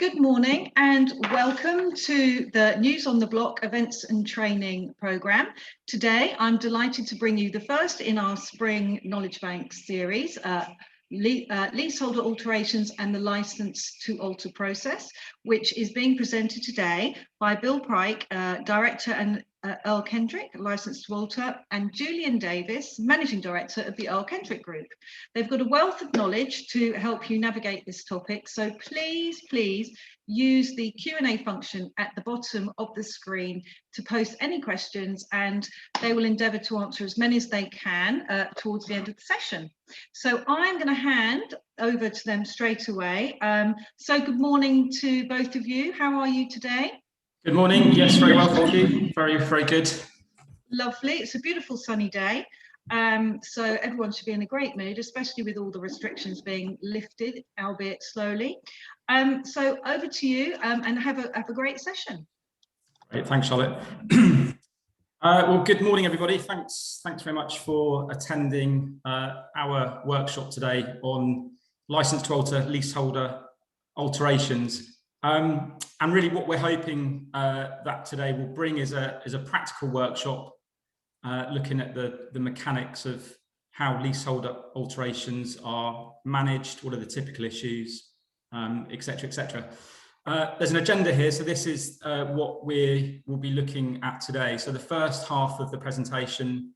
Good morning and welcome to the News on the Block events and training programme. Today I'm delighted to bring you the first in our Spring Knowledge Bank series, Leaseholder Alterations and the Licence to Alter process, which is being presented today by Bill Pryke, Director, and Earl Kendrick, Licence to Alter, and Julian Davis, Managing Director of the Earl Kendrick Group. They've got a wealth of knowledge to help you navigate this topic, so please use the Q&A function at the bottom of the screen to post any questions, and they will endeavour to answer as many as they can towards the end of the session. So I'm going to hand over to them straight away. So good morning to both of you. How are you today? Good morning. Yes, very well, thank you. Very good. Lovely. It's a beautiful sunny day. So everyone should be in a great mood, especially with all the restrictions being lifted, albeit slowly. So over to you and have a great session. Great, thanks, Charlotte. Well, good morning, everybody. Thanks very much for attending our workshop today on Licence to Alter, Leaseholder Alterations. And really what we're hoping that today will bring is a practical workshop looking at the mechanics of how leaseholder alterations are managed, what are the typical issues, etc. There's an agenda here, so this is what we will be looking at today. So the first half of the presentation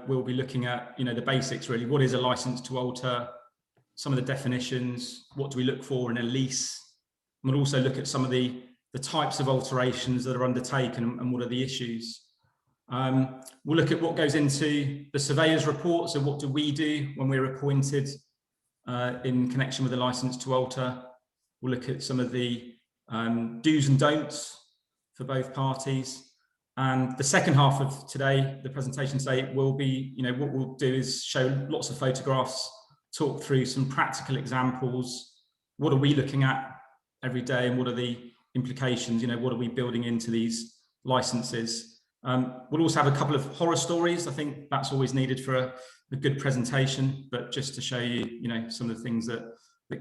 we'll be looking at the basics, really. What is a license to alter, some of the definitions, what do we look for in a lease. We'll also look at some of the types of alterations that are undertaken and what are the issues. We'll look at what goes into the surveyor's report. So what do we do when we're appointed in connection with a license to alter? We'll look at some of the do's and don'ts for both parties. And the second half of today, the presentation today, will be, what we'll do is show lots of photographs, talk through some practical examples. What are we looking at every day and what are the implications? What are we building into these licenses? We'll also have a couple of horror stories. I think that's always needed for a good presentation, but just to show you, some of the things that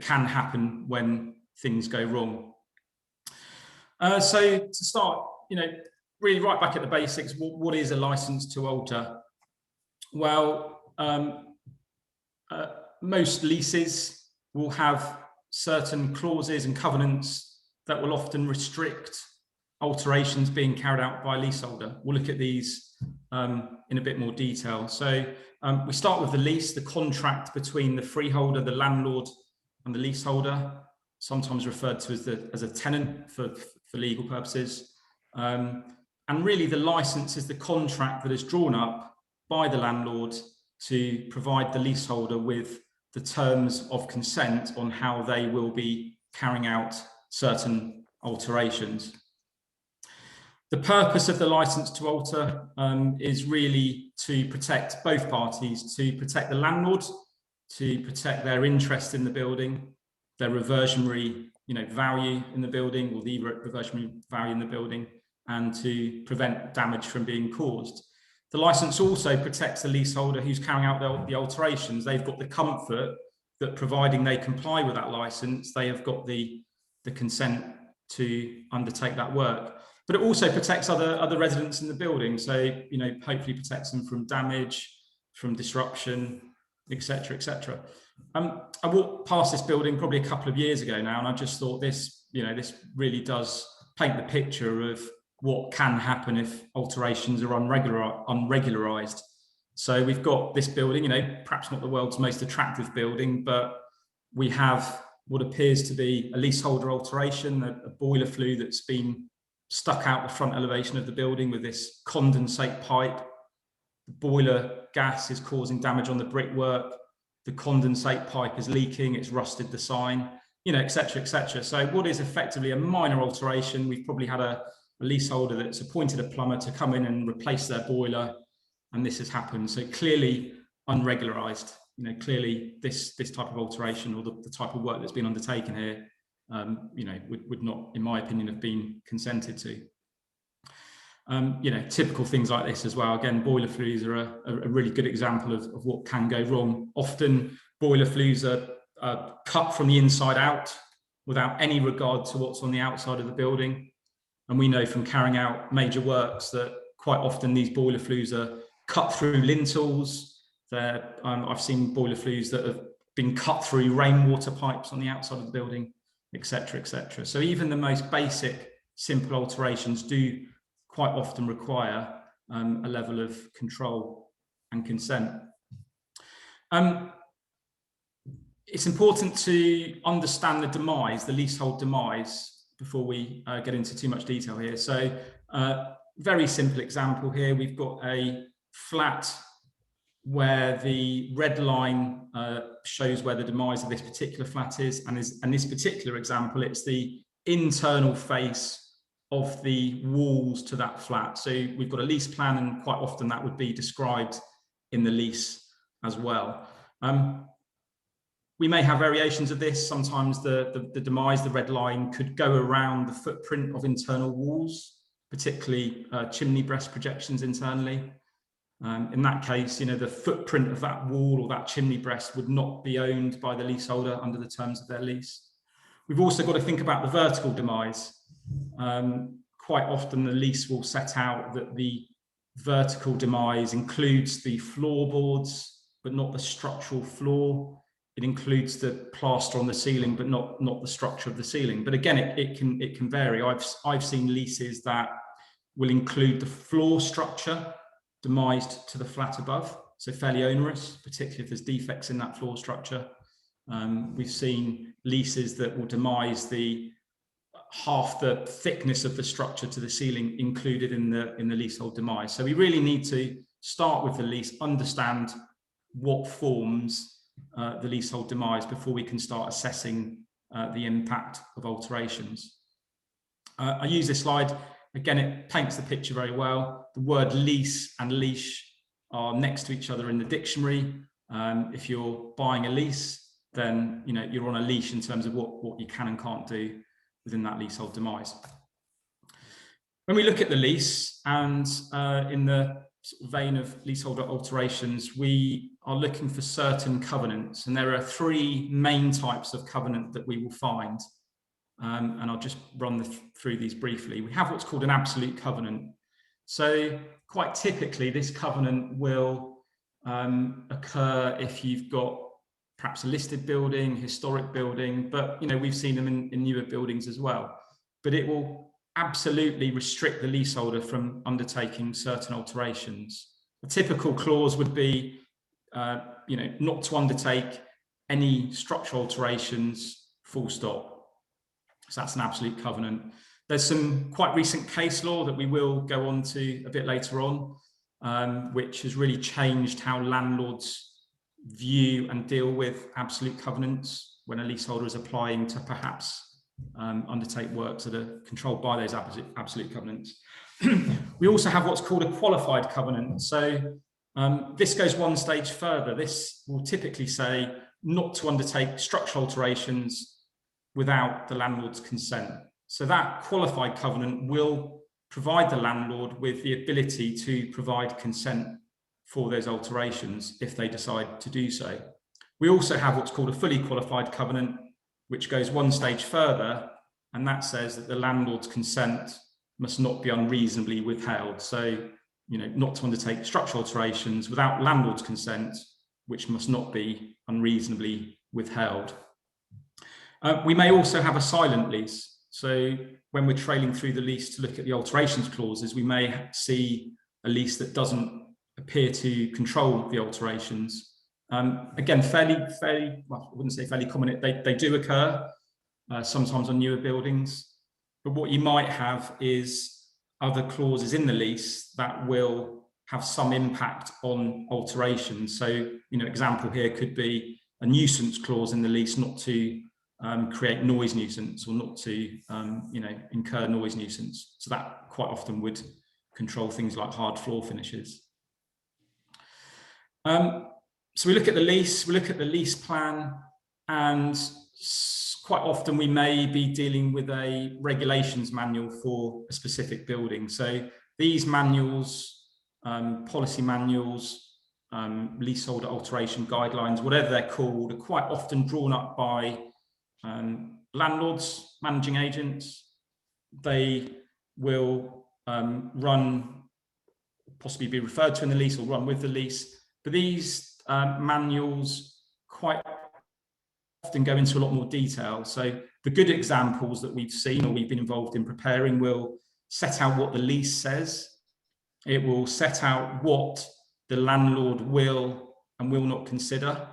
can happen when things go wrong. So to start, really right back at the basics, what is a license to alter? Well, most leases will have certain clauses and covenants that will often restrict alterations being carried out by a leaseholder. We'll look at these in a bit more detail. So we start with the lease, the contract between the freeholder, the landlord, and the leaseholder, sometimes referred to as a tenant for legal purposes. And really the license is the contract that is drawn up by the landlord to provide the leaseholder with the terms of consent on how they will be carrying out certain alterations. The purpose of the license to alter is really to protect both parties, to protect the landlord, to protect their interest in the building, their reversionary value in the building, or the reversionary value in the building, and to prevent damage from being caused. The license also protects the leaseholder who's carrying out the alterations. They've got the comfort that providing they comply with that license, they have got the consent to undertake that work. But it also protects other residents in the building. So, hopefully protects them from damage, from disruption, etc. I walked past this building probably a couple of years ago now, and I just thought this really does paint the picture of what can happen if alterations are unregularized. So we've got this building, perhaps not the world's most attractive building, but we have what appears to be a leaseholder alteration, a boiler flue that's been stuck out the front elevation of the building with this condensate pipe. The boiler gas is causing damage on the brickwork. The condensate pipe is leaking, it's rusted the sign, etc. So what is effectively a minor alteration, we've probably had a leaseholder that's appointed a plumber to come in and replace their boiler, and this has happened. So clearly unregularized. Clearly this type of alteration, or the type of work that's been undertaken here, would not, in my opinion, have been consented to. Typical things like this as well. Again, boiler flues are a really good example of what can go wrong. Often boiler flues are cut from the inside out. without any regard to what's on the outside of the building. And we know from carrying out major works that quite often these boiler flues are cut through lintels. I've seen boiler flues that have been cut through rainwater pipes on the outside of the building, etc., etc. So even the most basic, simple alterations do quite often require a level of control and consent. It's important to understand the demise, the leasehold demise, before we get into too much detail here. So very simple example here. We've got a flat where the red line shows where the demise of this particular flat is. And in this particular example, it's the internal face of the walls to that flat. So we've got a lease plan, and quite often that would be described in the lease as well. We may have variations of this. Sometimes the demise, the red line, could go around the footprint of internal walls, particularly chimney breast projections internally. In that case, the footprint of that wall or that chimney breast would not be owned by the leaseholder under the terms of their lease. We've also got to think about the vertical demise. Quite often the lease will set out that the vertical demise includes the floorboards, but not the structural floor. It includes the plaster on the ceiling, but not the structure of the ceiling. But again, it can vary. I've seen leases that will include the floor structure demised to the flat above, so fairly onerous, particularly if there's defects in that floor structure. We've seen leases that will demise the half the thickness of the structure to the ceiling included in the leasehold demise. So we really need to start with the lease, understand what forms the leasehold demise before we can start assessing the impact of alterations. I use this slide. Again, it paints the picture very well. The word lease and leash are next to each other in the dictionary. If you're buying a lease, then you're on a leash in terms of what you can and can't do within that leasehold demise. When we look at the lease, and in the vein of leaseholder alterations, we are looking for certain covenants, and there are three main types of covenant that we will find. And I'll just run through these briefly. We have what's called an absolute covenant. So quite typically, this covenant will occur if you've got perhaps a listed building, historic building, but we've seen them in newer buildings as well. But it will absolutely restrict the leaseholder from undertaking certain alterations. A typical clause would be, not to undertake any structural alterations, full stop. So that's an absolute covenant. There's some quite recent case law that we will go on to a bit later on, which has really changed how landlords view and deal with absolute covenants when a leaseholder is applying to perhaps undertake works that are controlled by those absolute covenants. We also have what's called a qualified covenant. So this goes one stage further. This will typically say not to undertake structural alterations without the landlord's consent. So that qualified covenant will provide the landlord with the ability to provide consent for those alterations if they decide to do so. We also have what's called a fully qualified covenant, which goes one stage further, and that says that the landlord's consent must not be unreasonably withheld. So, not to undertake structural alterations without landlord's consent, which must not be unreasonably withheld. We may also have a silent lease. So when we're trailing through the lease to look at the alterations clauses, we may see a lease that doesn't appear to control the alterations. Again, fairly, well, I wouldn't say fairly common, they do occur sometimes on newer buildings. But what you might have is other clauses in the lease that will have some impact on alterations. So, example here could be a nuisance clause in the lease not to create noise nuisance or not to, incur noise nuisance. So that quite often would control things like hard floor finishes. So we look at the lease, we look at the lease plan, and quite often we may be dealing with a regulations manual for a specific building. So these manuals, policy manuals, leaseholder alteration guidelines, whatever they're called, are quite often drawn up by Landlords, managing agents, they will possibly be referred to in the lease or run with the lease. But these manuals quite often go into a lot more detail. So the good examples that we've seen or we've been involved in preparing will set out what the lease says. It will set out what the landlord will and will not consider.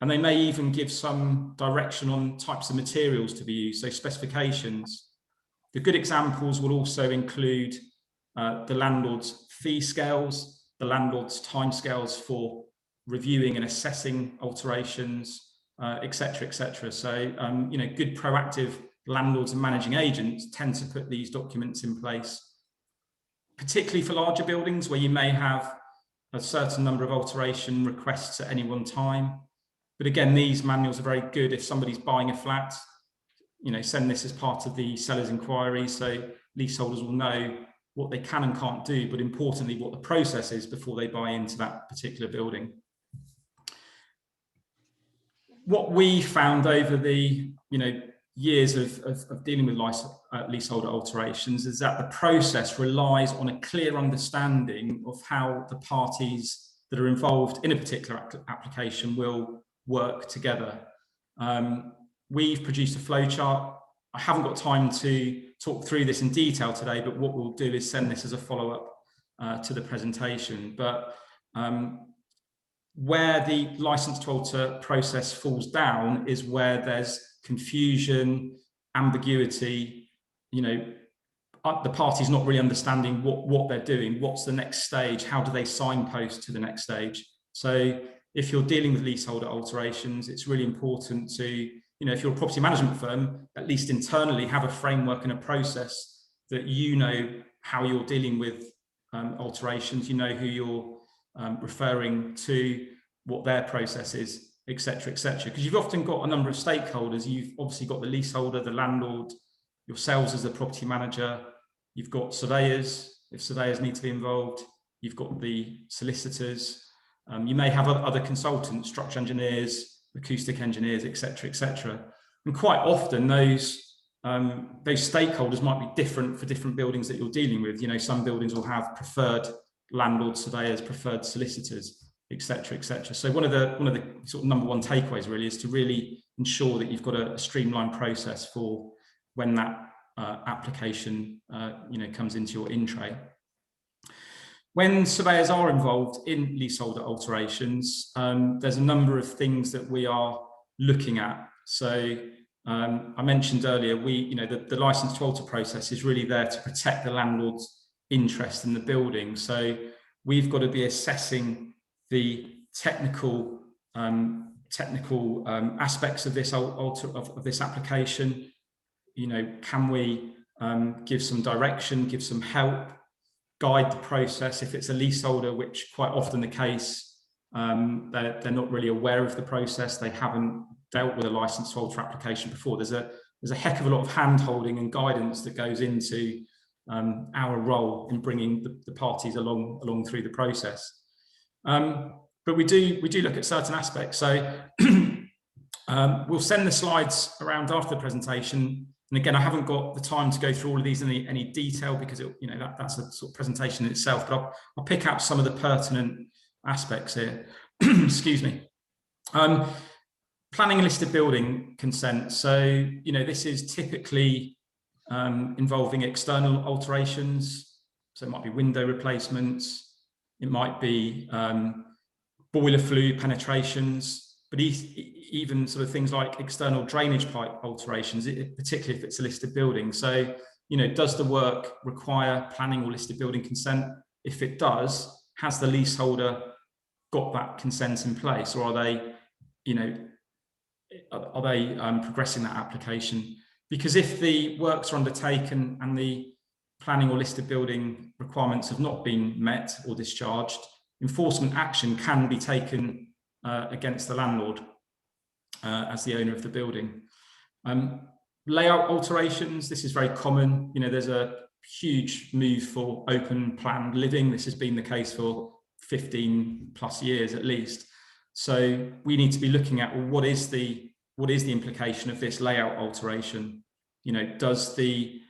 And they may even give some direction on types of materials to be used, so specifications. The good examples will also include the landlord's fee scales, the landlord's timescales for reviewing and assessing alterations, etc., etc. So, you know, good proactive landlords and managing agents tend to put these documents in place, particularly for larger buildings where you may have a certain number of alteration requests at any one time. But again, these manuals are very good if somebody's buying a flat. You know, send this as part of the seller's inquiry, so leaseholders will know what they can and can't do, but importantly, what the process is before they buy into that particular building. What we found over the years of dealing with leaseholder alterations is that the process relies on a clear understanding of how the parties that are involved in a particular application will work together. We've produced a flowchart. I haven't got time to talk through this in detail today, but what we'll do is send this as a follow-up to the presentation. But where the license to alter process falls down is where there's confusion, ambiguity, the party's not really understanding what they're doing, what's the next stage, how do they signpost to the next stage. So if you're dealing with leaseholder alterations, it's really important to, if you're a property management firm, at least internally have a framework and a process that how you're dealing with alterations, who you're referring to, what their process is, etc., etc. Because you've often got a number of stakeholders. You've obviously got the leaseholder, the landlord, yourselves as the property manager. You've got surveyors, if surveyors need to be involved. You've got the solicitors. You may have other consultants, structural engineers, acoustic engineers, etc., etc. And quite often those stakeholders might be different for different buildings that you're dealing with. Some buildings will have preferred landlord surveyors, preferred solicitors, etc., etc. So one of the sort of number one takeaways really is to really ensure that you've got a streamlined process for when that application comes into your in-tray. When surveyors are involved in leaseholder alterations, there's a number of things that we are looking at. So I mentioned earlier, the license to alter process is really there to protect the landlord's interest in the building. So we've got to be assessing the technical aspects of this application. Can we give some direction, give some help, guide the process? If it's a leaseholder, which quite often the case, they're not really aware of the process, they haven't dealt with a license to alter application before. There's a heck of a lot of hand-holding and guidance that goes into our role in bringing the parties along through the process. But we do look at certain aspects. So we'll send the slides around after the presentation. And again, I haven't got the time to go through all of these in any detail because that's a sort of presentation in itself. But I'll pick out some of the pertinent aspects here. Excuse me. Planning and listed building consent. So this is typically involving external alterations. So it might be window replacements. It might be boiler fluid penetrations, but even sort of things like external drainage pipe alterations, particularly if it's a listed building. So, does the work require planning or listed building consent? If it does, has the leaseholder got that consent in place, or are they, progressing that application? Because if the works are undertaken and the planning or listed building requirements have not been met or discharged, enforcement action can be taken against the landlord as the owner of the building. Layout alterations, this is very common. There's a huge move for open planned living. This has been the case for 15 plus years at least. So we need to be looking at, well, what is the what is the implication of this layout alteration? You know, does the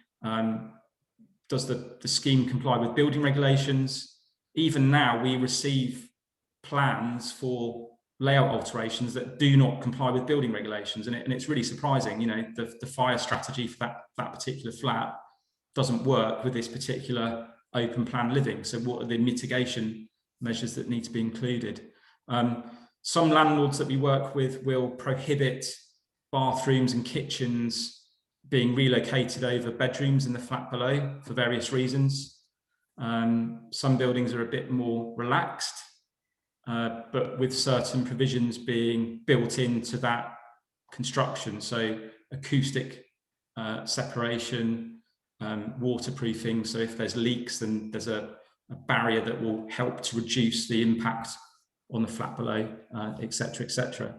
scheme comply with building regulations? Even now, we receive plans for layout alterations that do not comply with building regulations, and it's really surprising. You know, the fire strategy for that particular flat doesn't work with this particular open plan living. So what are the mitigation measures that need to be included? Some landlords that we work with will prohibit bathrooms and kitchens being relocated over bedrooms in the flat below for various reasons. Some buildings are a bit more relaxed, but with certain provisions being built into that construction. So acoustic separation, waterproofing. So if there's leaks, then there's a barrier that will help to reduce the impact on the flat below, etc., etc.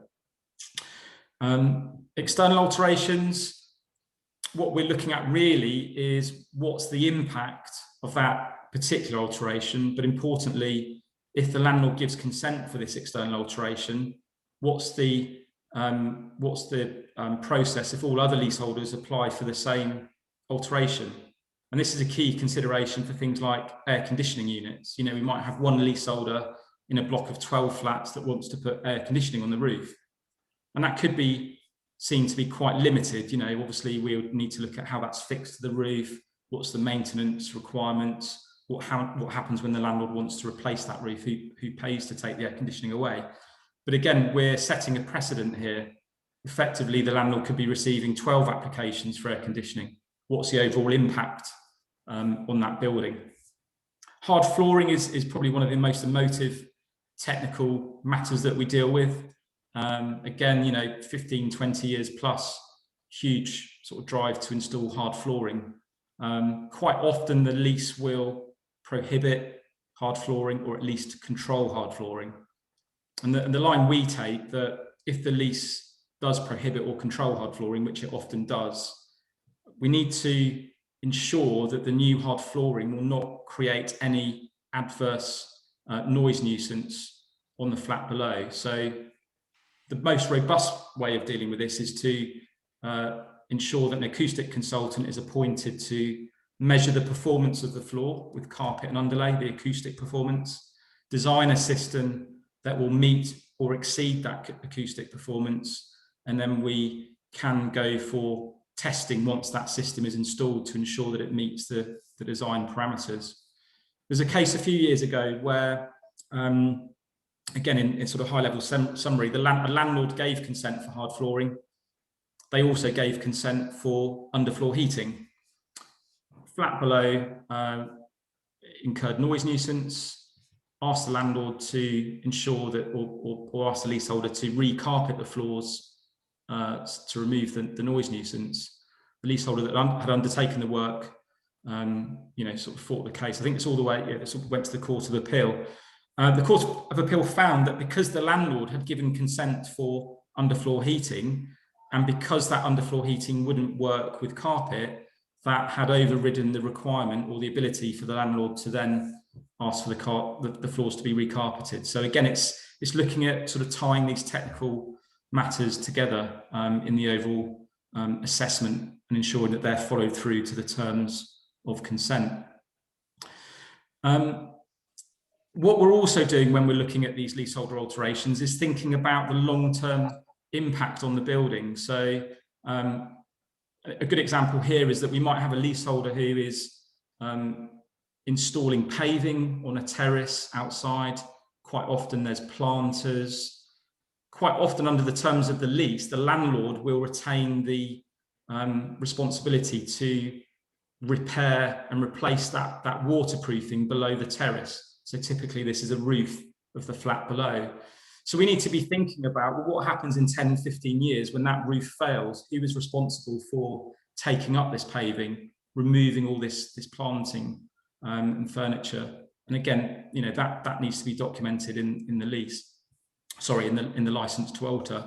External alterations, what we're looking at really is what's the impact of that particular alteration, but importantly, if the landlord gives consent for this external alteration, what's the process if all other leaseholders apply for the same alteration? And this is a key consideration for things like air conditioning units. You know, we might have one leaseholder in a block of 12 flats that wants to put air conditioning on the roof. And that could be seen to be quite limited. You know, obviously we would need to look at how that's fixed to the roof, what's the maintenance requirements, what happens when the landlord wants to replace that roof, who pays to take the air conditioning away. But again, we're setting a precedent here. Effectively, the landlord could be receiving 12 applications for air conditioning. What's the overall impact on that building? Hard flooring is probably one of the most emotive technical matters that we deal with. Again, you know, 15, 20 years plus, huge sort of drive to install hard flooring. Quite often the lease will prohibit hard flooring, or at least control hard flooring. And the line we take, that if the lease does prohibit or control hard flooring, which it often does, we need to ensure that the new hard flooring will not create any adverse noise nuisance on the flat below. So the most robust way of dealing with this is to ensure that an acoustic consultant is appointed to measure the performance of the floor with carpet and underlay, the acoustic performance, design a system that will meet or exceed that acoustic performance, and then we can go for testing once that system is installed to ensure that it meets the design parameters. There's a case a few years ago where, again, in sort of high-level summary, a landlord gave consent for hard flooring. They also gave consent for underfloor heating. Flat below incurred noise nuisance, asked the landlord to ensure that, or asked the leaseholder to recarpet the floors to remove the noise nuisance. The leaseholder that had undertaken the work, you know, sort of fought the case. I think it's all the way, it sort of went to the Court of Appeal. The Court of Appeal found that because the landlord had given consent for underfloor heating, and because that underfloor heating wouldn't work with carpet, that had overridden the requirement or the ability for the landlord to then ask for the floors to be recarpeted. So again, it's looking at sort of tying these technical matters together in the overall assessment, and ensuring that they're followed through to the terms of consent. What we're also doing when we're looking at these leaseholder alterations is thinking about the long-term impact on the building. So a good example here is that we might have a leaseholder who is installing paving on a terrace outside. Quite often there's planters. Quite often under the terms of the lease, the landlord will retain the responsibility to repair and replace that waterproofing below the terrace. So typically this is a roof of the flat below. So we need to be thinking about, well, what happens in 10, 15 years when that roof fails? Who is responsible for taking up this paving, removing all this planting and furniture? And again, you know, that needs to be documented in the lease, sorry, in the license to alter.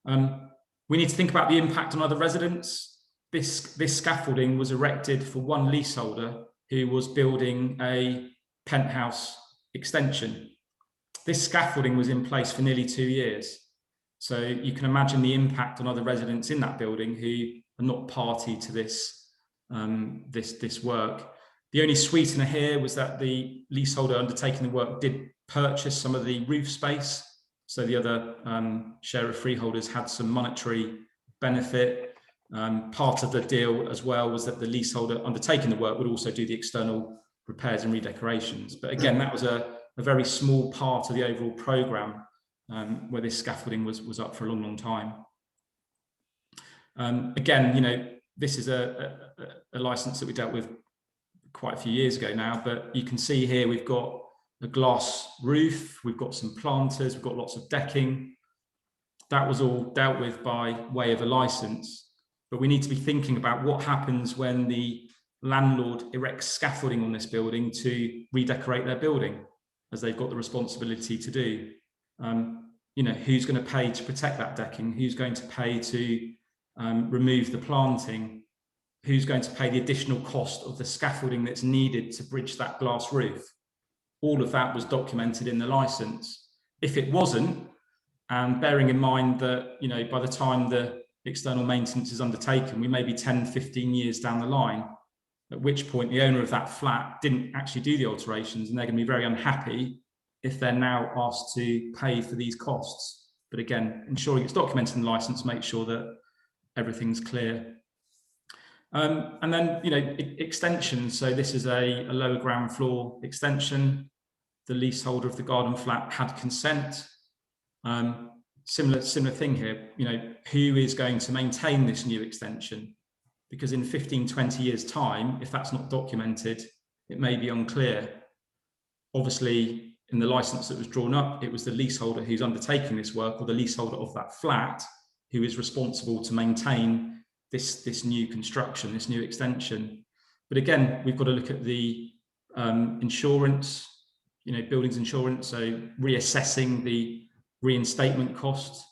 We need to think about the impact on other residents. This scaffolding was erected for one leaseholder who was building a penthouse extension. This scaffolding was in place for nearly 2 years. So you can imagine the impact on other residents in that building who are not party to this, this work. The only sweetener here was that the leaseholder undertaking the work did purchase some of the roof space. So the other share of freeholders had some monetary benefit. Part of the deal as well was that the leaseholder undertaking the work would also do the external repairs and redecorations. But again, that was a very small part of the overall programme where this scaffolding was up for a long, long time. Again, you know, this is a licence that we dealt with quite a few years ago now, but you can see here we've got a glass roof, we've got some planters, we've got lots of decking. That was all dealt with by way of a licence, but we need to be thinking about what happens when the landlord erects scaffolding on this building to redecorate their building, as they've got the responsibility to do. You know, who's going to pay to protect that decking? Who's going to pay to remove the planting? Who's going to pay the additional cost of the scaffolding that's needed to bridge that glass roof? All of that was documented in the licence. If it wasn't, and bearing in mind that, you know, by the time the external maintenance is undertaken, we may be 10, 15 years down the line, at which point the owner of that flat didn't actually do the alterations, and they're going to be very unhappy if they're now asked to pay for these costs. But again, ensuring it's documented in the licence, make sure that everything's clear. And then, you know, extensions. So this is a lower ground floor extension. The leaseholder of the garden flat had consent. Similar thing here, you know, who is going to maintain this new extension? Because in 15, 20 years' time, if that's not documented, it may be unclear. Obviously, in the licence that was drawn up, it was the leaseholder who's undertaking this work, or the leaseholder of that flat, who is responsible to maintain this new construction, this new extension. But again, we've got to look at the insurance, you know, buildings insurance, so reassessing the reinstatement costs,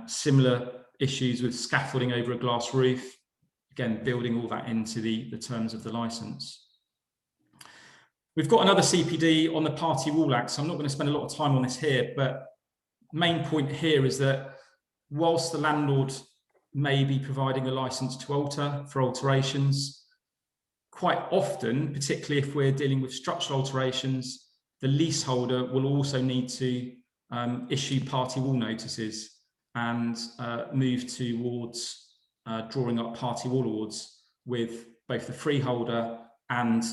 similar issues with scaffolding over a glass roof, again, building all that into the terms of the licence. We've got another CPD on the Party Wall Act, so I'm not going to spend a lot of time on this here, but main point here is that whilst the landlord may be providing a licence to alter for alterations, quite often, particularly if we're dealing with structural alterations, the leaseholder will also need to issue party wall notices and move towards drawing up party wall awards with both the freeholder and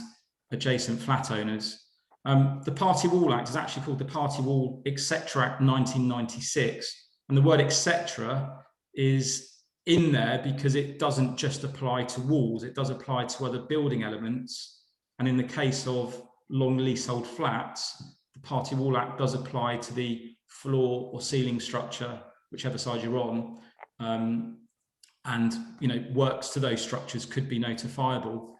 adjacent flat owners. The Party Wall Act is actually called the Party Wall Etc. Act 1996, and the word etc. is in there because it doesn't just apply to walls, it does apply to other building elements. And in the case of long leasehold flats, the Party Wall Act does apply to the floor or ceiling structure, whichever side you're on, and, you know, works to those structures could be notifiable.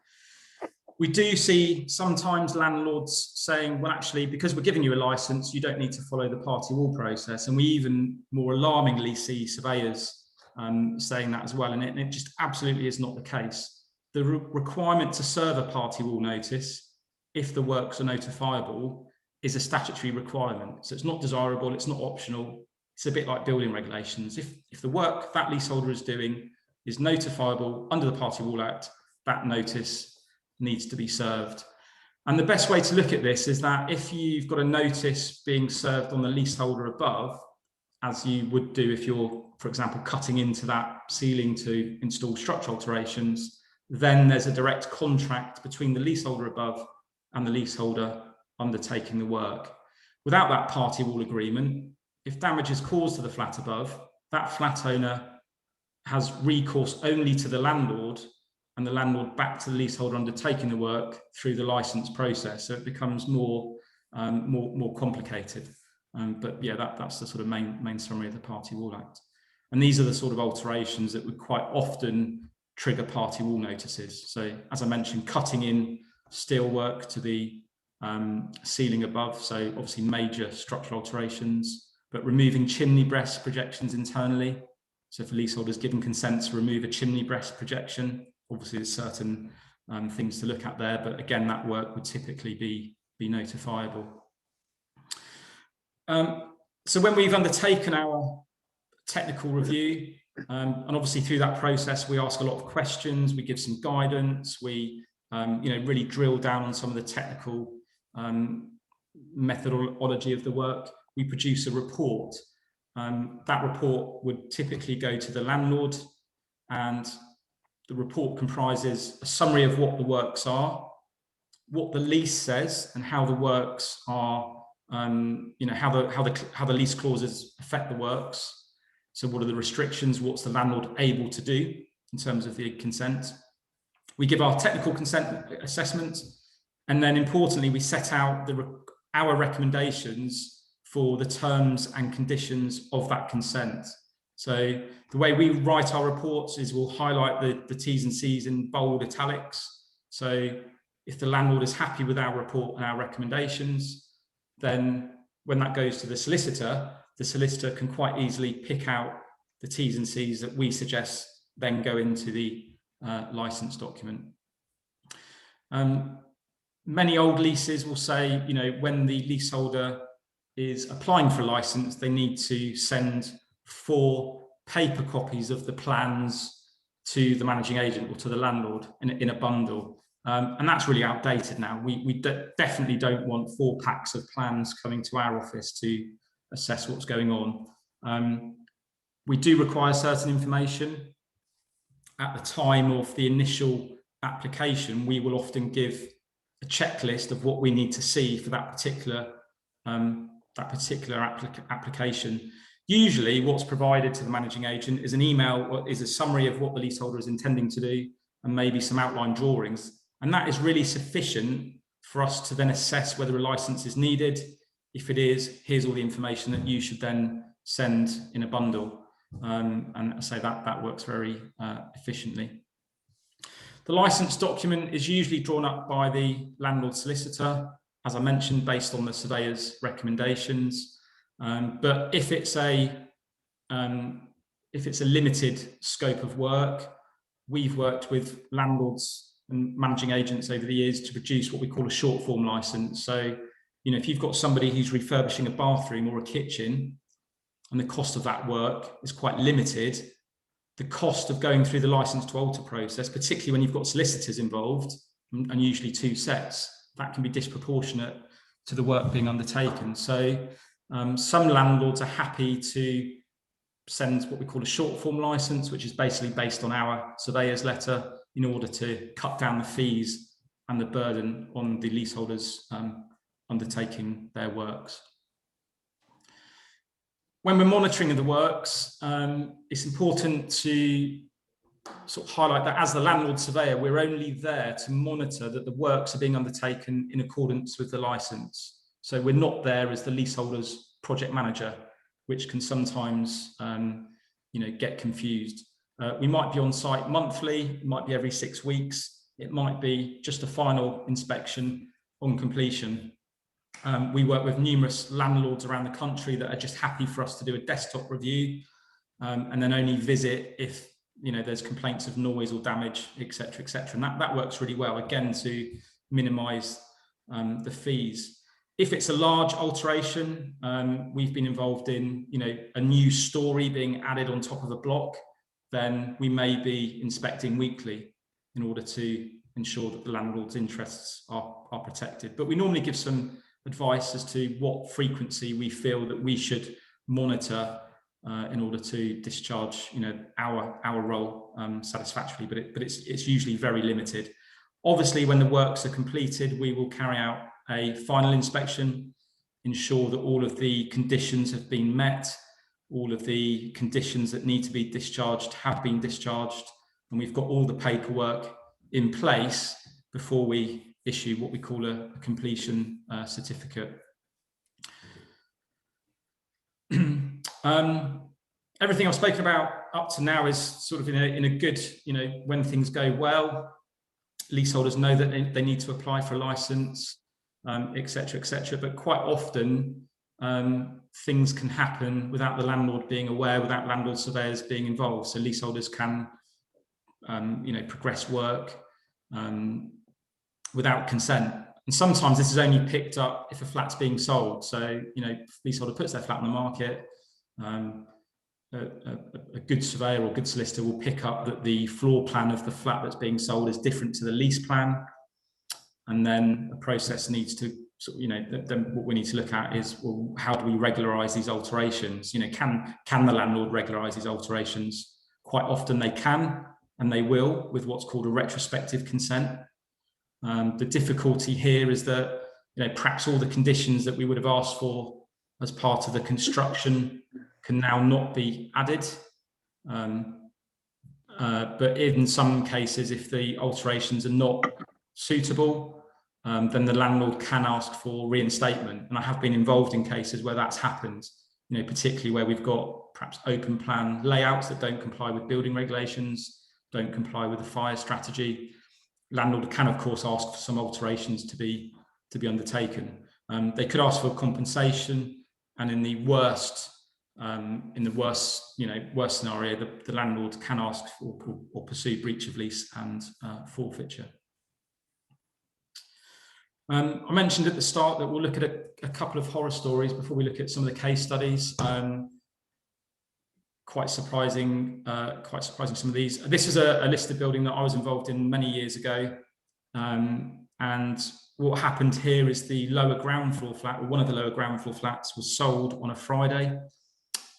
We do see sometimes landlords saying, well, actually, because we're giving you a licence, you don't need to follow the party wall process. And we even more alarmingly see surveyors saying that as well. And it just absolutely is not the case. The requirement to serve a party wall notice, if the works are notifiable, is a statutory requirement. So it's not desirable, it's not optional. It's a bit like building regulations. If the work that leaseholder is doing is notifiable under the Party Wall Act, that notice needs to be served. And the best way to look at this is that if you've got a notice being served on the leaseholder above, as you would do if you're, for example, cutting into that ceiling to install structural alterations, then there's a direct contract between the leaseholder above and the leaseholder undertaking the work. Without that party wall agreement, if damage is caused to the flat above, that flat owner has recourse only to the landlord, and the landlord back to the leaseholder undertaking the work through the license process. So it becomes more complicated. But yeah, that's the sort of main summary of the Party Wall Act. And these are the sort of alterations that would quite often trigger party wall notices. So as I mentioned, cutting in steel work to the ceiling above. So obviously major structural alterations, but removing chimney breast projections internally. So if a leaseholder is given consent to remove a chimney breast projection, obviously there's certain things to look at there, but again, that work would typically be notifiable. So when we've undertaken our technical review. And obviously through that process, we ask a lot of questions, we give some guidance, we really drill down on some of the technical methodology of the work. We produce a report. That report would typically go to the landlord, and the report comprises a summary of what the works are, what the lease says, and how the works are, how the lease clauses affect the works. So what are the restrictions? What's the landlord able to do in terms of the consent? We give our technical consent assessment, and then importantly, we set out our recommendations for the terms and conditions of that consent. So the way we write our reports is we'll highlight the T's and C's in bold italics. So if the landlord is happy with our report and our recommendations, then when that goes to the solicitor can quite easily pick out the T's and C's that we suggest then go into the license document. Many old leases will say, when the leaseholder is applying for a license, they need to send 4 paper copies of the plans to the managing agent or to the landlord in a bundle. And that's really outdated now. We definitely don't want 4 packs of plans coming to our office to assess what's going on. We do require certain information. At the time of the initial application, we will often give a checklist of what we need to see for that particular application. Usually what's provided to the managing agent is an email or is a summary of what the leaseholder is intending to do, and maybe some outline drawings. And that is really sufficient for us to then assess whether a license is needed. If it is, here's all the information that you should then send in a bundle. And I say that works very efficiently. The license document is usually drawn up by the landlord solicitor, as I mentioned, based on the surveyor's recommendations. But if it's a limited scope of work, we've worked with landlords and managing agents over the years to produce what we call a short form license. So, if you've got somebody who's refurbishing a bathroom or a kitchen, and the cost of that work is quite limited, the cost of going through the license to alter process, particularly when you've got solicitors involved, and usually 2 sets, that can be disproportionate to the work being undertaken. So some landlords are happy to send what we call a short form license, which is basically based on our surveyor's letter, in order to cut down the fees and the burden on the leaseholders undertaking their works. When we're monitoring the works, it's important to sort of highlight that as the landlord surveyor, we're only there to monitor that the works are being undertaken in accordance with the license. So we're not there as the leaseholder's project manager, which can sometimes get confused. We might be on site monthly, it might be every 6 weeks, it might be just a final inspection on completion. We work with numerous landlords around the country that are just happy for us to do a desktop review and then only visit if there's complaints of noise or damage, etc., etc. And that works really well, again, to minimise the fees. If it's a large alteration, we've been involved in a new story being added on top of a block, then we may be inspecting weekly in order to ensure that the landlord's interests are protected. But we normally give some advice as to what frequency we feel that we should monitor in order to discharge our role satisfactorily, but it's usually very limited. Obviously, when the works are completed, we will carry out a final inspection, ensure that all of the conditions have been met, all of the conditions that need to be discharged have been discharged, and we've got all the paperwork in place before we issue what we call a completion certificate. Everything I've spoken about up to now is sort of in a good, when things go well, leaseholders know that they need to apply for a license, etc., etc. But quite often, things can happen without the landlord being aware, without landlord surveyors being involved. So leaseholders can, progress work without consent. And sometimes this is only picked up if a flat's being sold. So, leaseholder puts their flat on the market. a good surveyor or good solicitor will pick up that the floor plan of the flat that's being sold is different to the lease plan, and then a process needs to then what we need to look at is, well, how do we regularise these alterations? Can the landlord regularise these alterations? Quite often they can, and they will, with what's called a retrospective consent. The difficulty here is that perhaps all the conditions that we would have asked for as part of the construction can now not be added. But in some cases, if the alterations are not suitable, then the landlord can ask for reinstatement. And I have been involved in cases where that's happened, particularly where we've got perhaps open plan layouts that don't comply with building regulations, don't comply with the fire strategy. Landlord can, of course, ask for some alterations to be undertaken. They could ask for compensation, and in the worst worst scenario, the landlord can ask for or pursue breach of lease and forfeiture. I mentioned at the start that we'll look at a couple of horror stories before we look at some of the case studies. Quite surprising some of these. This is a listed building that I was involved in many years ago, and what happened here is the lower ground floor flat, or one of the lower ground floor flats, was sold on a Friday,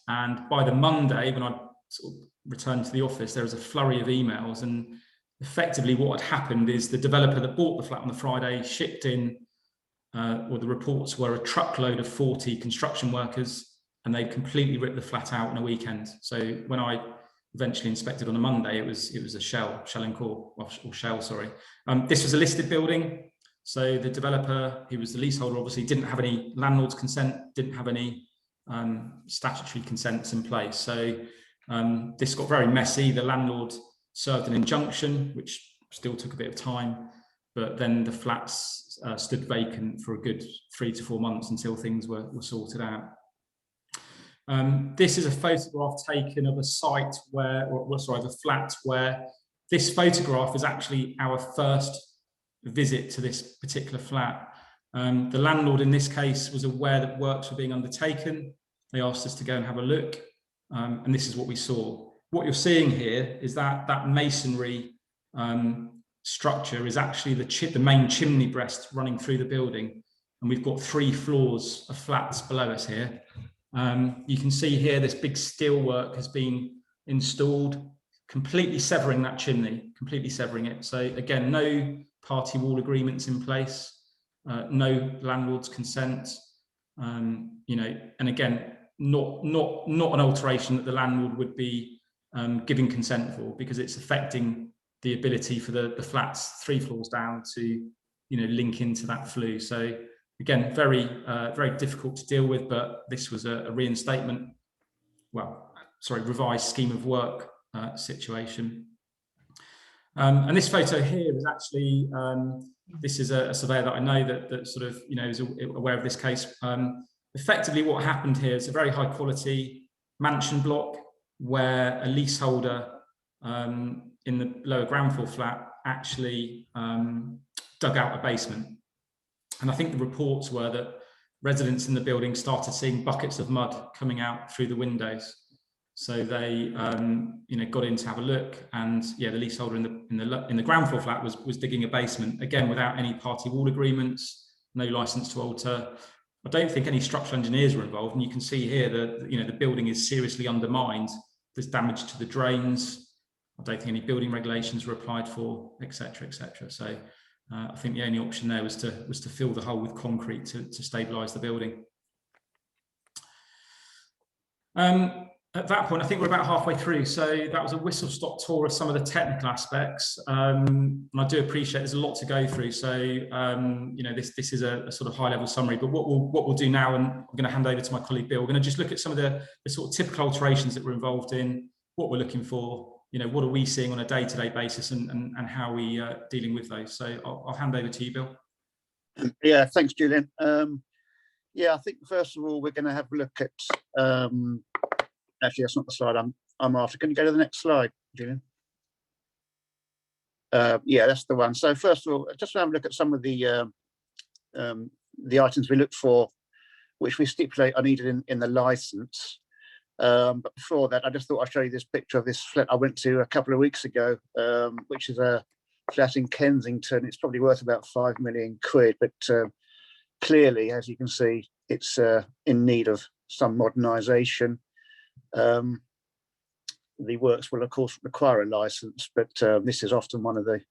and by the Monday when I sort of returned to the office, there was a flurry of emails, and effectively what had happened is the developer that bought the flat on the Friday shipped in, or the reports were, a truckload of 40 construction workers, and they'd completely ripped the flat out in a weekend. So when I eventually inspected on a Monday, it was a shell and core, or shell, sorry. This was a listed building, so the developer, who was the leaseholder, obviously didn't have any landlord's consent, didn't have any statutory consents in place. So this got very messy. The landlord served an injunction, which still took a bit of time, but then the flats stood vacant for a good 3 to 4 months until things were sorted out. This is a photograph taken of a site where, of a flat where this photograph is actually our first visit to this particular flat. The landlord in this case was aware that works were being undertaken. They asked us to go and have a look, and this is what we saw. What you're seeing here is that masonry structure is actually the main chimney breast running through the building, and we've got 3 floors of flats below us here. You can see here this big steel work has been installed, completely severing that chimney, completely severing it. So again, no party wall agreements in place, no landlord's consent, and again, not an alteration that the landlord would be giving consent for, because it's affecting the ability for the flats 3 floors down to link into that flue. So again, very difficult to deal with, but this was a reinstatement, revised scheme of work situation. And this photo here is actually, this is a surveyor that I know that sort of, is aware of this case. Effectively what happened here is a very high quality mansion block where a leaseholder in the lower ground floor flat actually dug out a basement. And I think the reports were that residents in the building started seeing buckets of mud coming out through the windows. So they, got in to have a look, and the leaseholder in the ground floor flat was digging a basement, again without any party wall agreements, no license to alter. I don't think any structural engineers were involved, and you can see here that the building is seriously undermined. There's damage to the drains. I don't think any building regulations were applied for, etc., etc. So I think the only option there was to fill the hole with concrete to stabilise the building. At that point, I think we're about halfway through. So that was a whistle-stop tour of some of the technical aspects. And I do appreciate there's a lot to go through. So, this is a sort of high-level summary. But what we'll do now, and I'm going to hand over to my colleague Bill, we're going to just look at some of the sort of typical alterations that we're involved in, what we're looking for, what are we seeing on a day-to-day basis, and how are we dealing with those. So I'll hand over to you, Bill. Yeah, thanks, Julian. I think first of all, we're going to have a look at, actually, that's not the slide I'm after. Can you go to the next slide, Julian? Yeah, that's the one. So first of all, just have a look at some of the items we look for, which we stipulate are needed in the license. But before that, I just thought I'd show you this picture of this flat I went to a couple of weeks ago, which is a flat in Kensington. It's probably worth about 5 million quid, but clearly, as you can see, it's in need of some modernisation. The works will, of course, require a licence, but this is often one of the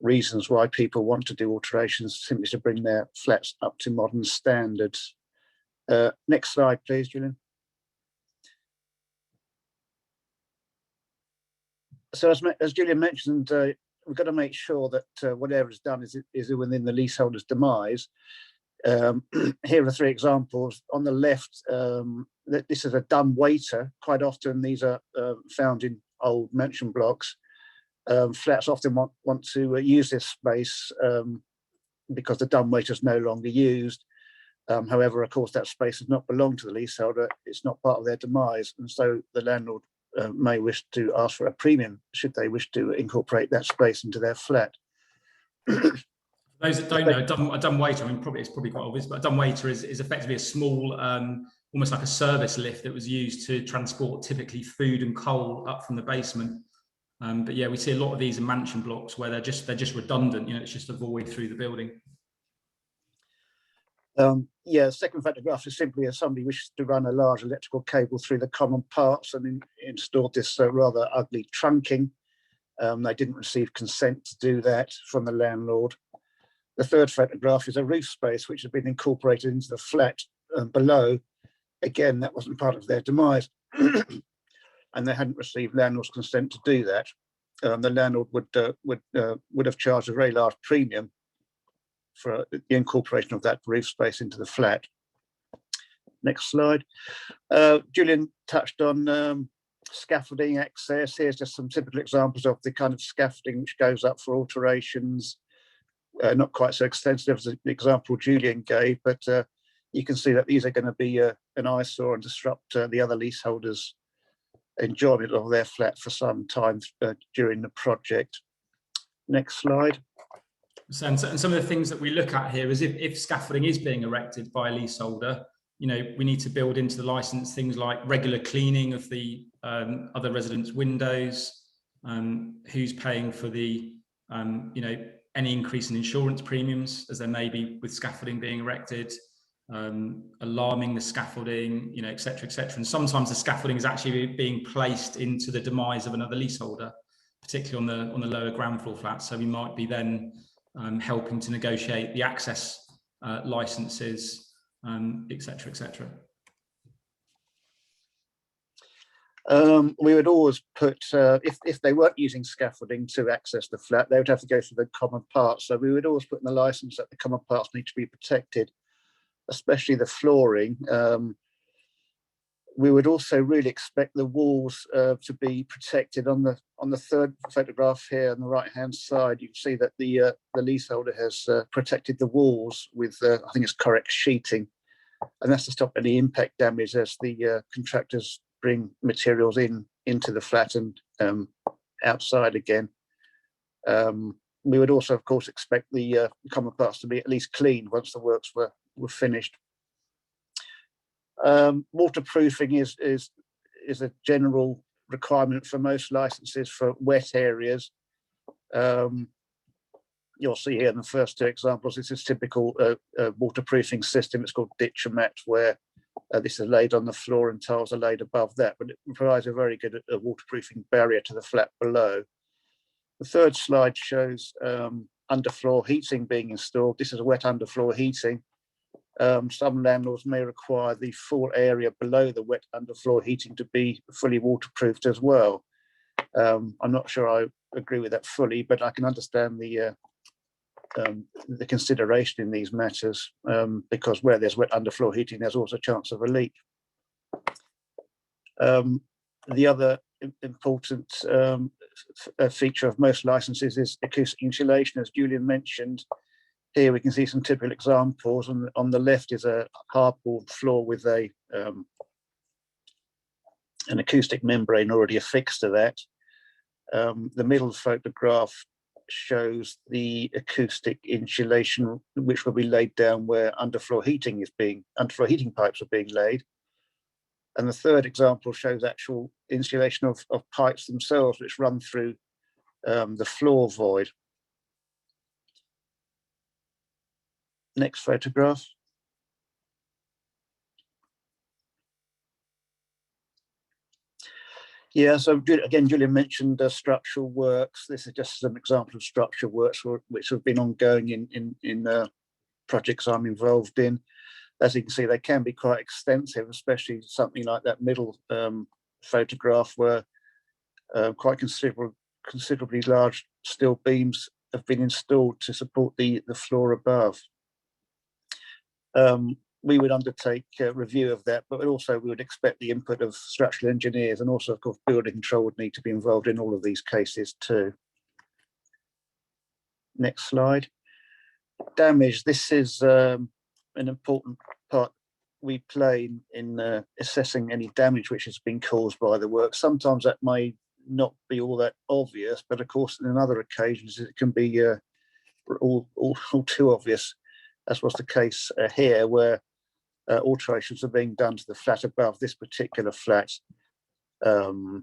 reasons why people want to do alterations, simply to bring their flats up to modern standards. Next slide, please, Julian. So as Julian mentioned, we've got to make sure that whatever is done is within the leaseholder's demise. Here are 3 examples. On the left, this is a dumb waiter. Quite often these are found in old mansion blocks. Flats often want to use this space because the dumb waiter is no longer used. However, of course, that space does not belong to the leaseholder. It's not part of their demise. And so the landlord may wish to ask for a premium should they wish to incorporate that space into their flat. Those that don't know, a dumb waiter, I mean, it's probably quite obvious, but a dumb waiter is effectively a small, almost like a service lift that was used to transport typically food and coal up from the basement. But yeah, we see a lot of these in mansion blocks where they're just redundant. You know, it's just a void through the building. Yeah, the second photograph is simply as somebody wishes to run a large electrical cable through the common parts and installed this rather ugly trunking. They didn't receive consent to do that from the landlord. The third photograph is a roof space which has been incorporated into the flat below. Again, that wasn't part of their demise, and they hadn't received landlord's consent to do that. The landlord would have charged a very large premium for the incorporation of that roof space into the flat. Next slide. Julian touched on scaffolding access. Here's just some typical examples of the kind of scaffolding which goes up for alterations. Not quite so extensive as the example Julian gave, but you can see that these are going to be an eyesore and disrupt the other leaseholders' enjoyment of their flat for some time during the project. Next slide. So, and some of the things that we look at here is if scaffolding is being erected by a leaseholder, you know, we need to build into the license things like regular cleaning of the other residents' windows, who's paying for the, you know, any increase in insurance premiums as there may be with scaffolding being erected, alarming the scaffolding, you know, et cetera, et cetera. And sometimes the scaffolding is actually being placed into the demise of another leaseholder, particularly on the lower ground floor flats. So we might be then helping to negotiate the access licenses, et cetera, et cetera. We would always put, if they weren't using scaffolding to access the flat, they would have to go through the common parts. So we would always put in the license that the common parts need to be protected, especially the flooring. We would also really expect the walls to be protected. On the third photograph here on the right-hand side, you can see that the leaseholder has protected the walls with, I think it's correct sheeting, and that's to stop any impact damage as the contractors bring materials into the flat and outside again. We would also, of course, expect the common parts to be at least cleaned once the works were finished. Waterproofing is a general requirement for most licenses for wet areas. You'll see here in the first 2 examples, this is typical waterproofing system. It's called ditch and mat, where this is laid on the floor and tiles are laid above that, but it provides a very good waterproofing barrier to the flat below. The third slide shows underfloor heating being installed. This is a wet underfloor heating. Some landlords may require the full area below the wet underfloor heating to be fully waterproofed as well. I'm not sure I agree with that fully, but I can understand the consideration in these matters, because where there's wet underfloor heating, there's also a chance of a leak. The other important feature of most licenses is acoustic insulation, as Julian mentioned. Here we can see some typical examples. On the left is a hardboard floor with an acoustic membrane already affixed to that. The middle photograph shows the acoustic insulation which will be laid down where underfloor heating pipes are being laid. And the third example shows actual insulation of pipes themselves, which run through the floor void. Next photograph. Yeah, so again, Julian mentioned structural works. This is just an example of structural works which have been ongoing in projects I'm involved in. As you can see, they can be quite extensive, especially something like that middle photograph where quite considerably large steel beams have been installed to support the floor above. We would undertake a review of that, but also we would expect the input of structural engineers, and also, of course, building control would need to be involved in all of these cases too. Next slide. Damage. This is an important part we play in assessing any damage which has been caused by the work. Sometimes that may not be all that obvious, but of course, in other occasions, it can be all too obvious, as was the case here, where alterations are being done to the flat above. This particular flat, the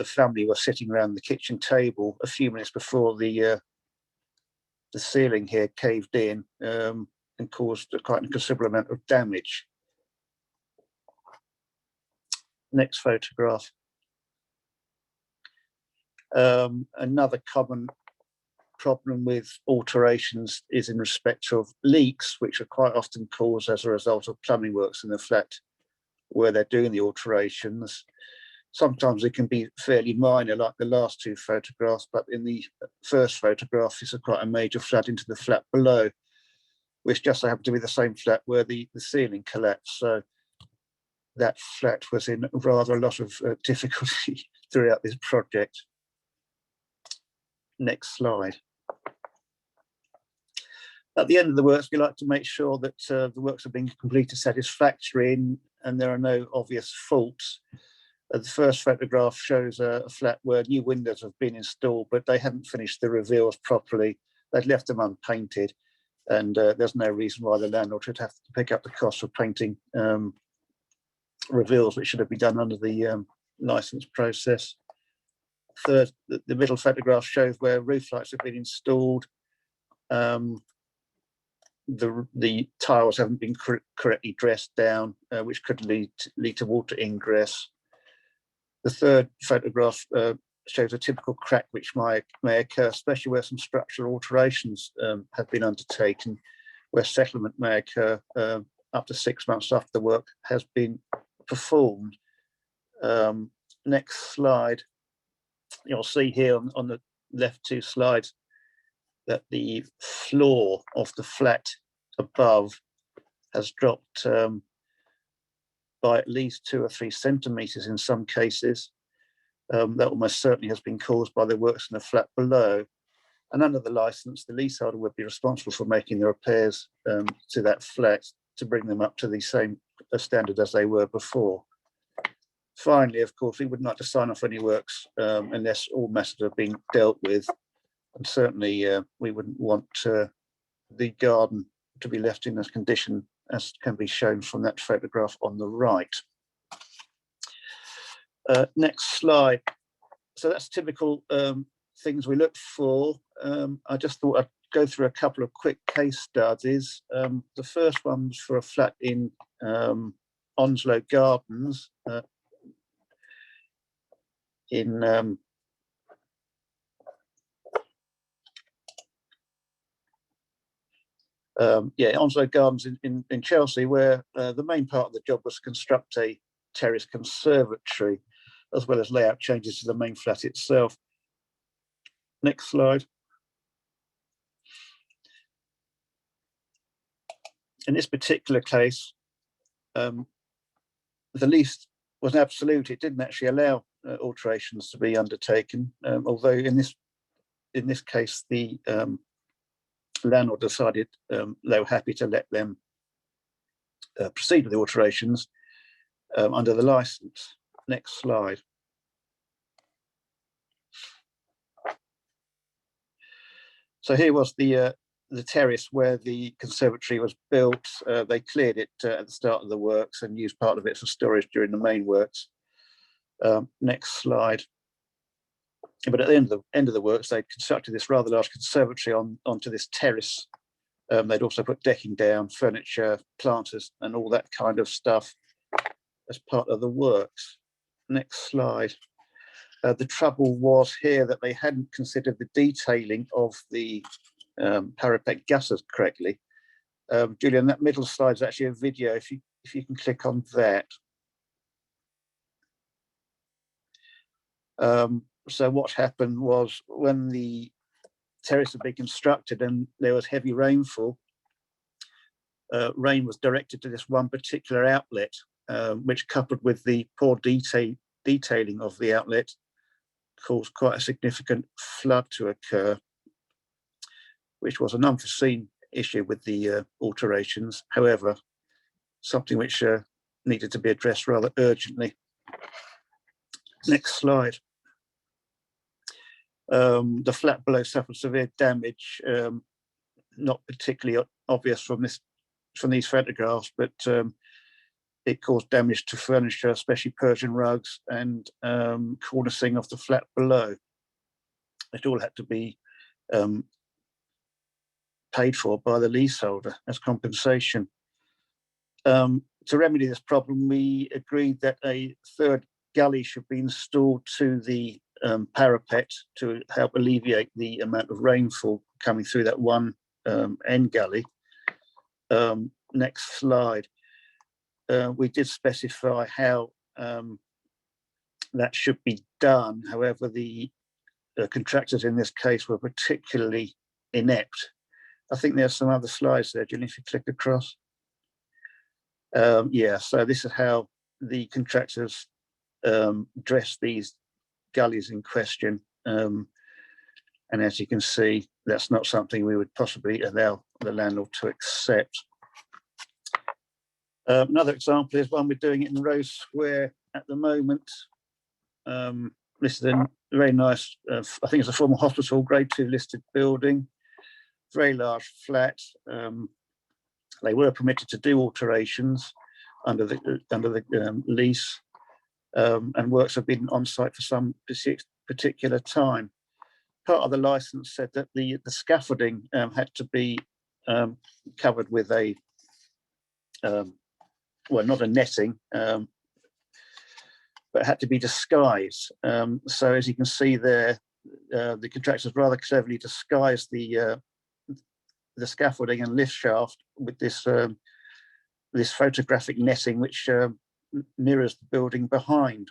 family were sitting around the kitchen table a few minutes before the ceiling here caved in and caused quite a considerable amount of damage. Next photograph. Another common problem with alterations is in respect of leaks, which are quite often caused as a result of plumbing works in the flat where they're doing the alterations. Sometimes it can be fairly minor, like the last two photographs, but in the first photograph, it's quite a major flood into the flat below, which just so happened to be the same flat where the ceiling collapsed. So that flat was in rather a lot of difficulty throughout this project. Next slide. At the end of the works, we like to make sure that the works are being completed satisfactorily and there are no obvious faults. The first photograph shows a flat where new windows have been installed, but they hadn't finished the reveals properly. They'd left them unpainted, and there's no reason why the landlord should have to pick up the cost of painting reveals, which should have been done under the license process. Third, the middle photograph shows where roof lights have been installed. The tiles haven't been correctly dressed down, which could lead to water ingress. The third photograph shows a typical crack which may occur, especially where some structural alterations have been undertaken, where settlement may occur up to 6 months after the work has been performed. Next slide. You'll see here on the left two slides that the floor of the flat above has dropped by at least 2 or 3 centimetres in some cases. That almost certainly has been caused by the works in the flat below. And under the licence, the leaseholder would be responsible for making the repairs to that flat to bring them up to the same standard as they were before. Finally, of course, we wouldn't like to sign off any works unless all matters have been dealt with. And certainly we wouldn't want the garden to be left in this condition, as can be shown from that photograph on the right. Next slide. So that's typical things we look for. I just thought I'd go through a couple of quick case studies. The first one's for a flat in Onslow Gardens in Onslow Gardens in Chelsea, where the main part of the job was to construct a terrace conservatory, as well as layout changes to the main flat itself. Next slide. In this particular case, the lease was absolute. It didn't actually allow alterations to be undertaken, although in this case the landlord decided they were happy to let them proceed with the alterations under the license. Next slide. So here was the terrace where the conservatory was built. They cleared it at the start of the works and used part of it for storage during the main works. Next slide. But at the end of the works, they constructed this rather large conservatory onto this terrace. They'd also put decking down, furniture, planters, and all that kind of stuff as part of the works. Next slide. The trouble was here that they hadn't considered the detailing of the parapet gutters correctly. Julian, that middle slide is actually a video. If you can click on that. So what happened was when the terrace had been constructed and there was heavy rainfall, rain was directed to this one particular outlet, which coupled with the poor detailing of the outlet caused quite a significant flood to occur, which was an unforeseen issue with the alterations. However, something which needed to be addressed rather urgently. Next slide. The flat below suffered severe damage, not particularly obvious from these photographs, but it caused damage to furniture, especially Persian rugs and cornicing of the flat below. It all had to be paid for by the leaseholder as compensation. To remedy this problem, we agreed that a third gully should be installed to the parapet to help alleviate the amount of rainfall coming through that one end gully. Next slide. We did specify how that should be done. However, the contractors in this case were particularly inept. I think there's some other slides there, Julian, if you click across. Yeah, so this is how the contractors dress these gullies in question. And as you can see, that's not something we would possibly allow the landlord to accept. Another example is one we're doing it in Rose Square at the moment. This is a very nice, I think it's a former hospital, grade 2 listed building, very large flat. They were permitted to do alterations under the lease, and works have been on site for some particular time. Part of the license said that the scaffolding had to be covered with a well, not a netting, but it had to be disguised. So as you can see there, the contractors rather cleverly disguised the scaffolding and lift shaft with this this photographic netting, which mirrors the building behind.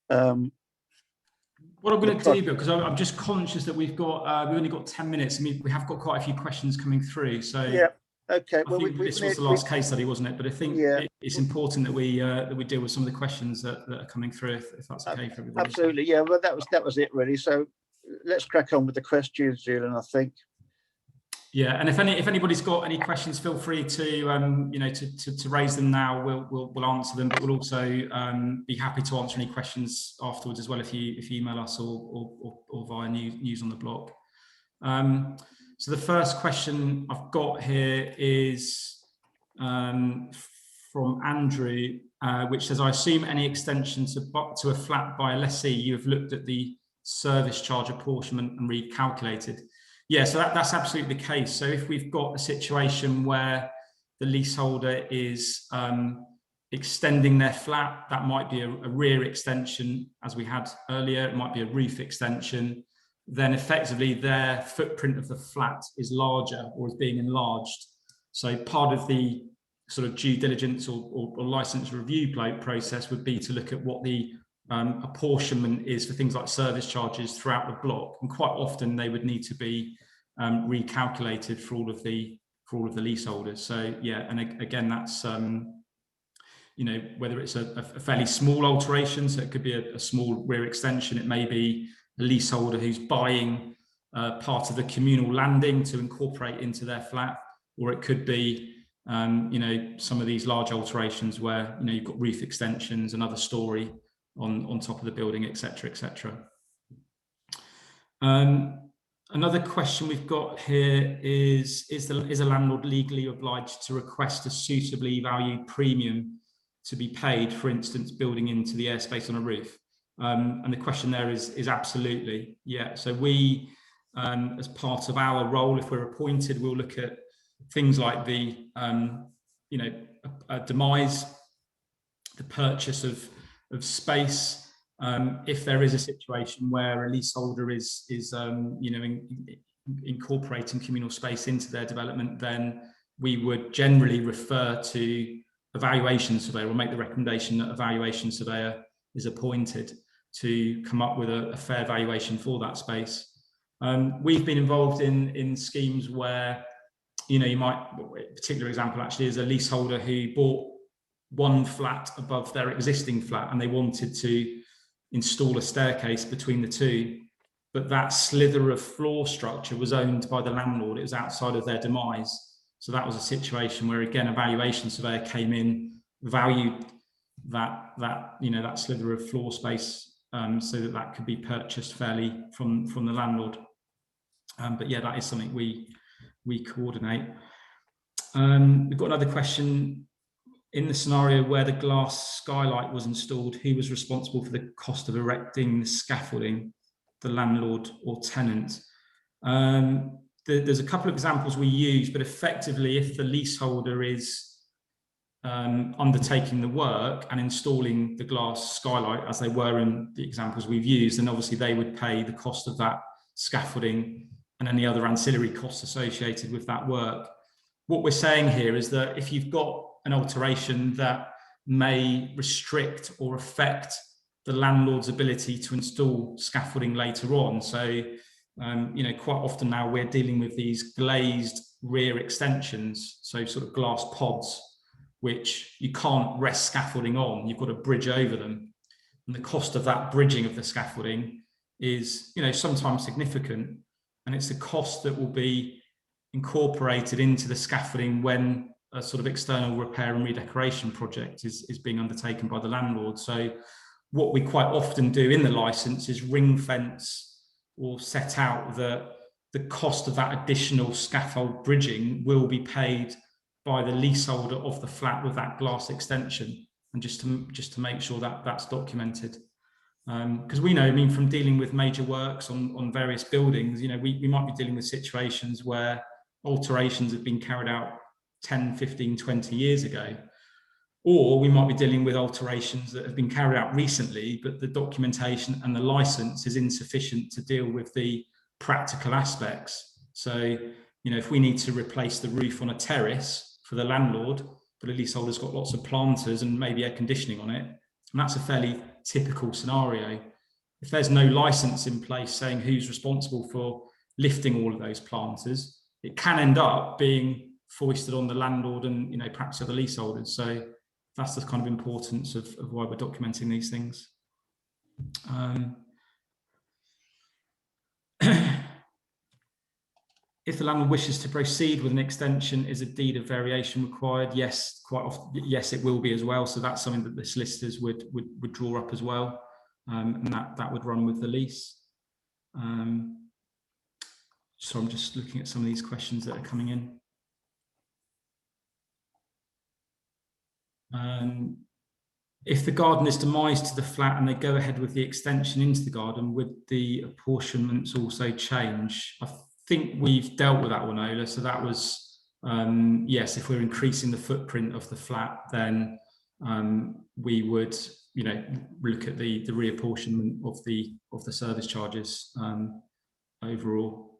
What I'm going to do, because I'm just conscious that we've only got 10 minutes. I mean, we have got quite a few questions coming through. So yeah, okay. Well, this was the last case study, wasn't it? But I think it's important that we deal with some of the questions that are coming through, if that's okay for everybody. Absolutely, yeah. Well, that was it really. So let's crack on with the questions, Julian, I think. Yeah, and if anybody's got any questions, feel free to to raise them now. We'll answer them, but we'll also be happy to answer any questions afterwards as well if you email us or via news on the blog. So the first question I've got here is from Andrew, which says, I assume any extension to a flat by a lessee, you have looked at the service charge apportionment and recalculated. Yeah, so that's absolutely the case. So if we've got a situation where the leaseholder is extending their flat, that might be a rear extension, as we had earlier, it might be a roof extension, then effectively their footprint of the flat is larger or is being enlarged. So part of the sort of due diligence or license review process would be to look at what the apportionment is for things like service charges throughout the block, and quite often they would need to be recalculated for all of the leaseholders. So yeah, and again, that's whether it's a fairly small alteration, so it could be a small rear extension, it may be a leaseholder who's buying part of the communal landing to incorporate into their flat, or it could be some of these large alterations where you've got roof extensions, another story on top of the building, etc., etc. Another question we've got here is a landlord legally obliged to request a suitably valued premium to be paid, for instance, building into the airspace on a roof? And the question there is absolutely, yeah. So we, as part of our role, if we're appointed, we'll look at things like the, a demise, the purchase of space. If there is a situation where a leaseholder is incorporating communal space into their development, then we would generally refer to a valuation surveyor, or make the recommendation that a valuation surveyor is appointed to come up with a fair valuation for that space. We've been involved in schemes where, you might, a particular example actually is a leaseholder who bought one flat above their existing flat and they wanted to install a staircase between the two, but that slither of floor structure was owned by the landlord. It was outside of their demise. So that was a situation where, again, a valuation surveyor came in, valued that slither of floor space, so that could be purchased fairly from the landlord. But yeah, that is something we coordinate. We've got another question. In the scenario where the glass skylight was installed, who was responsible for the cost of erecting the scaffolding, the landlord or tenant? There's a couple of examples we use, but effectively, if the leaseholder is undertaking the work and installing the glass skylight, as they were in the examples we've used, then obviously they would pay the cost of that scaffolding and any other ancillary costs associated with that work. What we're saying here is that if you've got an alteration that may restrict or affect the landlord's ability to install scaffolding later on. So, quite often now we're dealing with these glazed rear extensions, so sort of glass pods, which you can't rest scaffolding on, you've got to bridge over them. And the cost of that bridging of the scaffolding is, sometimes significant. And it's a cost that will be incorporated into the scaffolding when a sort of external repair and redecoration project is being undertaken by the landlord. So what we quite often do in the license is ring fence or set out that the cost of that additional scaffold bridging will be paid by the leaseholder of the flat with that glass extension, and just to make sure that that's documented. Because we know, from dealing with major works on various buildings, we might be dealing with situations where alterations have been carried out 10, 15, 20 years ago, or we might be dealing with alterations that have been carried out recently, but the documentation and the license is insufficient to deal with the practical aspects. So, if we need to replace the roof on a terrace for the landlord, but a leaseholder's got lots of planters and maybe air conditioning on it, and that's a fairly typical scenario. If there's no license in place saying who's responsible for lifting all of those planters, it can end up being foisted on the landlord and perhaps other leaseholders. So that's the kind of importance of why we're documenting these things. If the landlord wishes to proceed with an extension, is a deed of variation required? Yes, quite often. Yes, it will be as well. So that's something that the solicitors would draw up as well, and that would run with the lease. So I'm just looking at some of these questions that are coming in. If the garden is demised to the flat and they go ahead with the extension into the garden, would the apportionments also change? I think we've dealt with that one, Ola. So that was, yes, if we're increasing the footprint of the flat, then we would, look at the reapportionment of the service charges overall.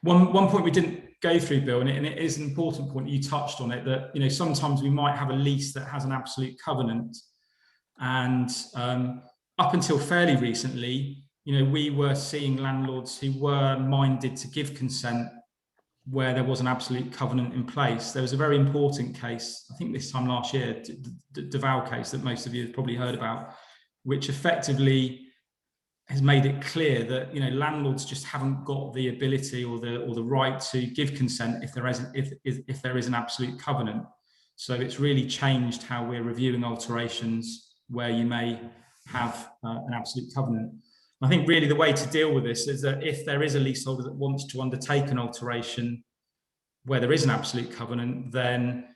One point we didn't go through, Bill, and it is an important point, you touched on it, that sometimes we might have a lease that has an absolute covenant, and up until fairly recently, we were seeing landlords who were minded to give consent where there was an absolute covenant in place. There was a very important case, I think this time last year, the Duval case that most of you have probably heard about, which effectively has made it clear that landlords just haven't got the ability or the right to give consent if there is an absolute covenant. So it's really changed how we're reviewing alterations where you may have an absolute covenant. I think really the way to deal with this is that if there is a leaseholder that wants to undertake an alteration where there is an absolute covenant, then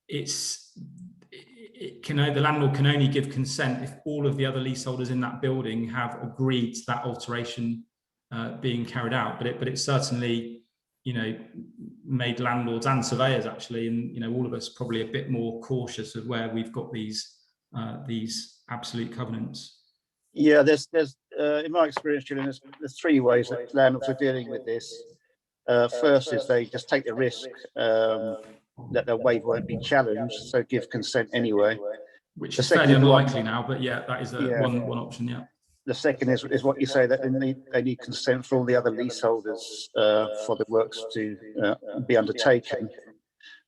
the landlord can only give consent if all of the other leaseholders in that building have agreed to that alteration being carried out. But it certainly, made landlords and surveyors actually, and all of us probably a bit more cautious of where we've got these absolute covenants. Yeah, there's in my experience, Julian, there's three ways that landlords are dealing with this. First is they just take the risk that their waiver won't be challenged, so give consent anyway. Which is fairly unlikely now, but yeah, that is one option, yeah. The second is what you say, that they need consent for all the other leaseholders for the works to be undertaken,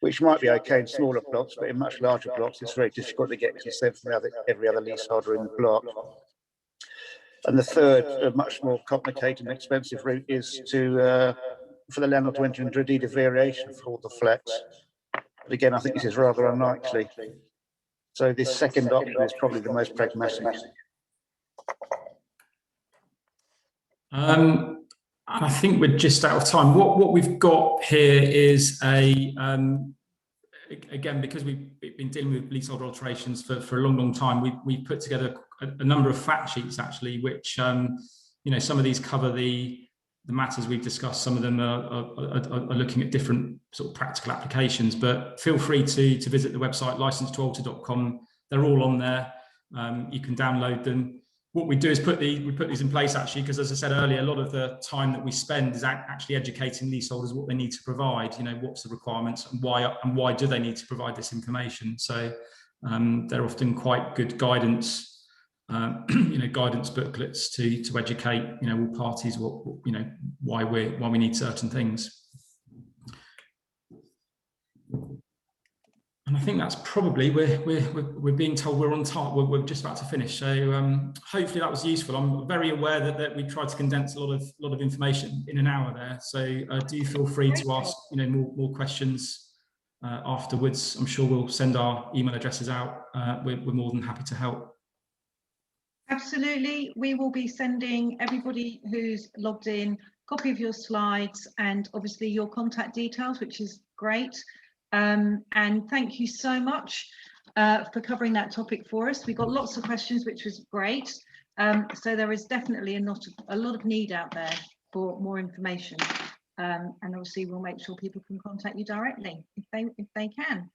which might be okay in smaller blocks, but in much larger blocks, it's very difficult to get consent from every other leaseholder in the block. And the third, much more complicated and expensive route is for the landlord to enter into a deed of variation for all the flats. But again, I think this is rather unlikely. So this second option is probably the most pragmatic. I think we're just out of time. What we've got here is again, because we've been dealing with leaseholder alterations for a long time, we put together a number of fact sheets actually, which some of these cover the matters we've discussed. Some of them are looking at different sort of practical applications, but feel free to visit the website licensetoalter.com. They're all on there. You can download them. What we do is we put these in place actually, because as I said earlier, a lot of the time that we spend is actually educating leaseholders what they need to provide, what's the requirements and why do they need to provide this information. So they're often quite good guidance, guidance booklets to educate, all parties why we need certain things. And I think that's probably, we're being told we're on time, we're just about to finish. So hopefully that was useful. I'm very aware that we tried to condense a lot of information in an hour there. So do feel free to ask more questions afterwards. I'm sure we'll send our email addresses out. We're more than happy to help. Absolutely. We will be sending everybody who's logged in a copy of your slides and obviously your contact details, which is great. And thank you so much for covering that topic for us. We got lots of questions, which was great. So there is definitely a lot of need out there for more information. And obviously we'll make sure people can contact you directly if they can.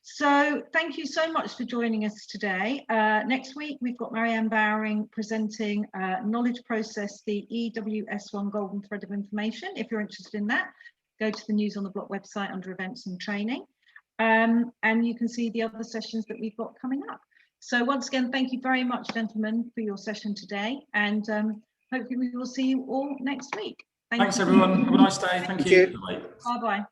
So thank you so much for joining us today. Next week we've got Marianne Bowering presenting Knowledge Process, the EWS1 Golden Thread of Information. If you're interested in that, go to the News on the Block website under events and training, and you can see the other sessions that we've got coming up. So once again, thank you very much, gentlemen, for your session today, and hopefully we will see you all next week. Thanks everyone. Have a nice day. Thank you. Bye-bye.